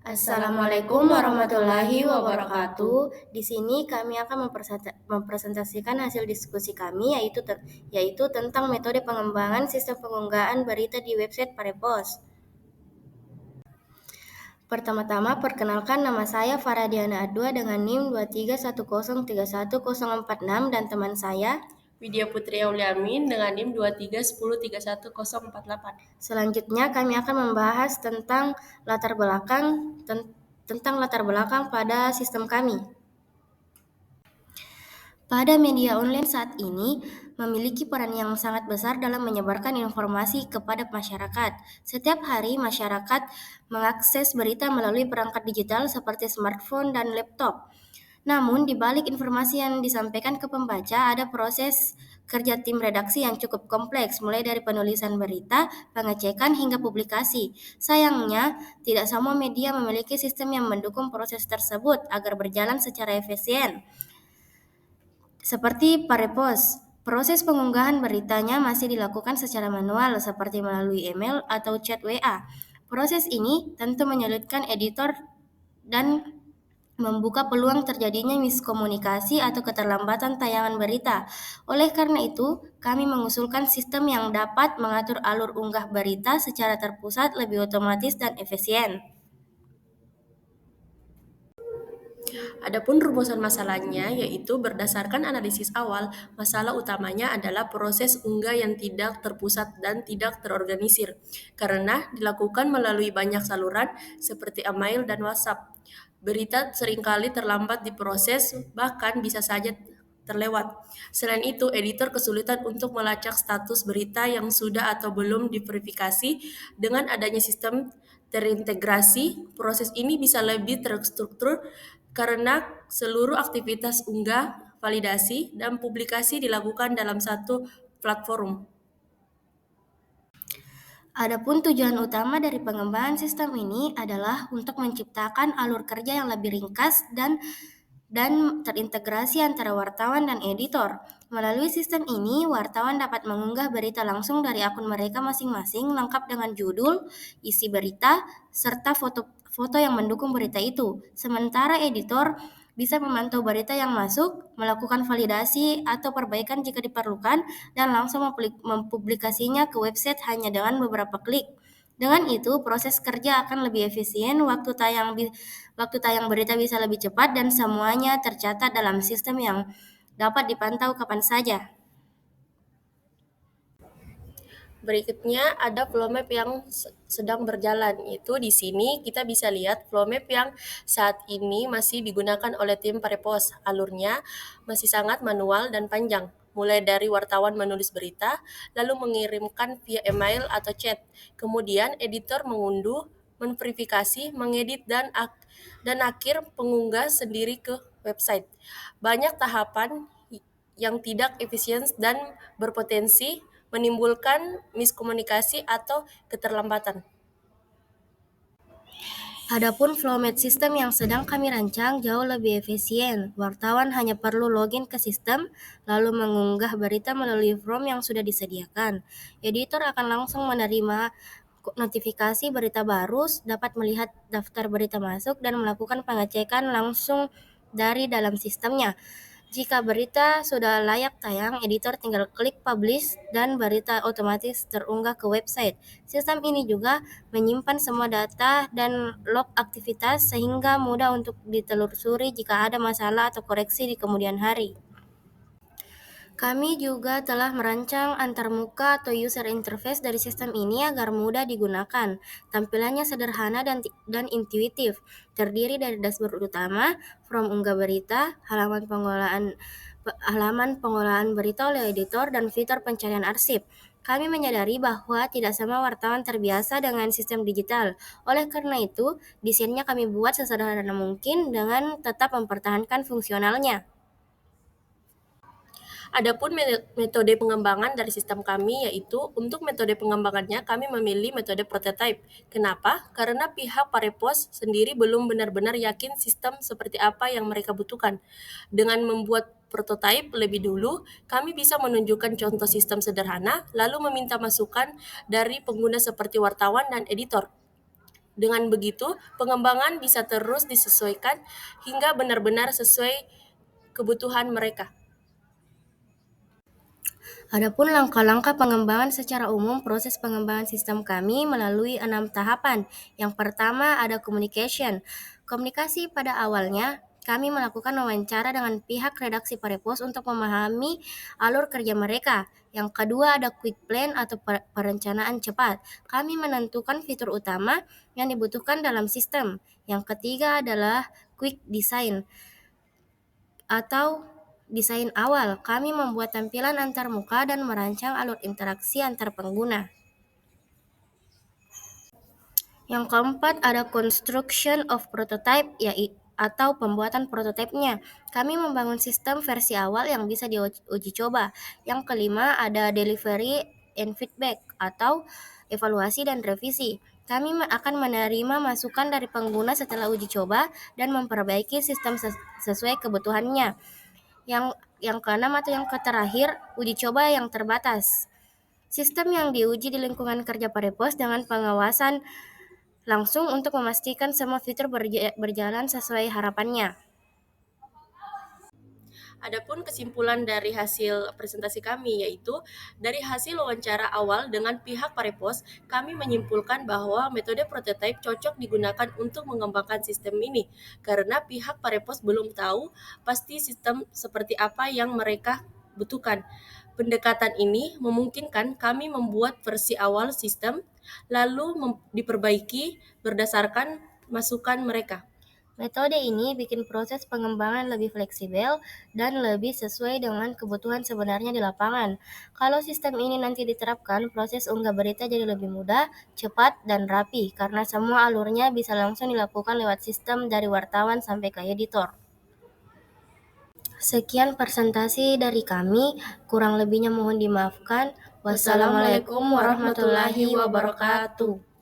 Assalamualaikum warahmatullahi wabarakatuh. Di sini kami akan mempresentasikan hasil diskusi kami yaitu tentang metode pengembangan sistem pengunggahan berita di website Parepos. Pertama-tama, perkenalkan nama saya Faradiana Adwa dengan NIM 231031046 dan teman saya Widya Putri Auliamin dengan NIM 2310311048. Selanjutnya kami akan membahas tentang latar belakang pada sistem kami. Pada media online saat ini memiliki peran yang sangat besar dalam menyebarkan informasi kepada masyarakat. Setiap hari masyarakat mengakses berita melalui perangkat digital seperti smartphone dan laptop. Namun, di balik informasi yang disampaikan ke pembaca, ada proses kerja tim redaksi yang cukup kompleks, mulai dari penulisan berita, pengecekan, hingga publikasi. Sayangnya, tidak semua media memiliki sistem yang mendukung proses tersebut agar berjalan secara efisien. Seperti Parepos, proses pengunggahan beritanya masih dilakukan secara manual, seperti melalui email atau chat WA. Proses ini tentu menyulitkan editor dan membuka peluang terjadinya miskomunikasi atau keterlambatan tayangan berita. Oleh karena itu, kami mengusulkan sistem yang dapat mengatur alur unggah berita secara terpusat, lebih otomatis dan efisien. Adapun rumusan masalahnya yaitu berdasarkan analisis awal, masalah utamanya adalah proses unggah yang tidak terpusat dan tidak terorganisir karena dilakukan melalui banyak saluran seperti email dan WhatsApp. Berita seringkali terlambat diproses, bahkan bisa saja terlewat. Selain itu, editor kesulitan untuk melacak status berita yang sudah atau belum diverifikasi. Dengan adanya sistem terintegrasi, proses ini bisa lebih terstruktur karena seluruh aktivitas unggah, validasi, dan publikasi dilakukan dalam satu platform. Adapun tujuan utama dari pengembangan sistem ini adalah untuk menciptakan alur kerja yang lebih ringkas dan terintegrasi antara wartawan dan editor. Melalui sistem ini, wartawan dapat mengunggah berita langsung dari akun mereka masing-masing lengkap dengan judul, isi berita, serta foto yang mendukung berita itu. Sementara editor bisa memantau berita yang masuk, melakukan validasi atau perbaikan jika diperlukan, dan langsung mempublikasinya ke website hanya dengan beberapa klik. Dengan itu, proses kerja akan lebih efisien, waktu tayang berita bisa lebih cepat, dan semuanya tercatat dalam sistem yang dapat dipantau kapan saja. Berikutnya ada flow map yang sedang berjalan. Itu di sini kita bisa lihat flow map yang saat ini masih digunakan oleh tim Parepos. Alurnya masih sangat manual dan panjang. Mulai dari wartawan menulis berita, lalu mengirimkan via email atau chat. Kemudian editor mengunduh, memverifikasi, mengedit dan akhir pengunggah sendiri ke website. Banyak tahapan yang tidak efisien dan berpotensi menimbulkan miskomunikasi atau keterlambatan. Adapun flowmet sistem yang sedang kami rancang jauh lebih efisien. Wartawan hanya perlu login ke sistem, lalu mengunggah berita melalui form yang sudah disediakan. Editor akan langsung menerima notifikasi berita baru, dapat melihat daftar berita masuk, dan melakukan pengecekan langsung dari dalam sistemnya. Jika berita sudah layak tayang, editor tinggal klik publish dan berita otomatis terunggah ke website. Sistem ini juga menyimpan semua data dan log aktivitas sehingga mudah untuk ditelusuri jika ada masalah atau koreksi di kemudian hari. Kami juga telah merancang antarmuka atau user interface dari sistem ini agar mudah digunakan. Tampilannya sederhana dan intuitif, terdiri dari dashboard utama, form unggah berita, halaman pengolahan berita oleh editor, dan fitur pencarian arsip. Kami menyadari bahwa tidak semua wartawan terbiasa dengan sistem digital. Oleh karena itu, desainnya kami buat sesederhana mungkin dengan tetap mempertahankan fungsionalnya. Adapun metode pengembangan dari sistem kami yaitu untuk metode pengembangannya kami memilih metode prototype. Kenapa? Karena pihak Parepos sendiri belum benar-benar yakin sistem seperti apa yang mereka butuhkan. Dengan membuat prototype lebih dulu, kami bisa menunjukkan contoh sistem sederhana lalu meminta masukan dari pengguna seperti wartawan dan editor. Dengan begitu, pengembangan bisa terus disesuaikan hingga benar-benar sesuai kebutuhan mereka. Adapun langkah-langkah pengembangan secara umum, proses pengembangan sistem kami melalui 6 tahapan. Yang pertama ada communication. Komunikasi pada awalnya, kami melakukan wawancara dengan pihak redaksi Parepos untuk memahami alur kerja mereka. Yang kedua ada quick plan atau perencanaan cepat. Kami menentukan fitur utama yang dibutuhkan dalam sistem. Yang ketiga adalah quick design atau desain awal. Kami membuat tampilan antarmuka dan merancang alur interaksi antar pengguna. Yang keempat ada construction of prototype atau pembuatan prototipenya. Kami membangun sistem versi awal yang bisa diuji coba. Yang kelima ada delivery and feedback atau evaluasi dan revisi. Kami akan menerima masukan dari pengguna setelah uji coba dan memperbaiki sistem sesuai kebutuhannya. Yang keenam atau yang terakhir, uji coba yang terbatas. Sistem yang diuji di lingkungan kerja Parepos dengan pengawasan langsung untuk memastikan semua fitur berjalan sesuai harapannya. Adapun kesimpulan dari hasil presentasi kami yaitu dari hasil wawancara awal dengan pihak Parepos, kami menyimpulkan bahwa metode prototype cocok digunakan untuk mengembangkan sistem ini karena pihak Parepos belum tahu pasti sistem seperti apa yang mereka butuhkan. Pendekatan ini memungkinkan kami membuat versi awal sistem lalu diperbaiki berdasarkan masukan mereka. Metode ini bikin proses pengembangan lebih fleksibel dan lebih sesuai dengan kebutuhan sebenarnya di lapangan. Kalau sistem ini nanti diterapkan, proses unggah berita jadi lebih mudah, cepat, dan rapi karena semua alurnya bisa langsung dilakukan lewat sistem dari wartawan sampai ke editor. Sekian presentasi dari kami, kurang lebihnya mohon dimaafkan. Wassalamualaikum warahmatullahi wabarakatuh.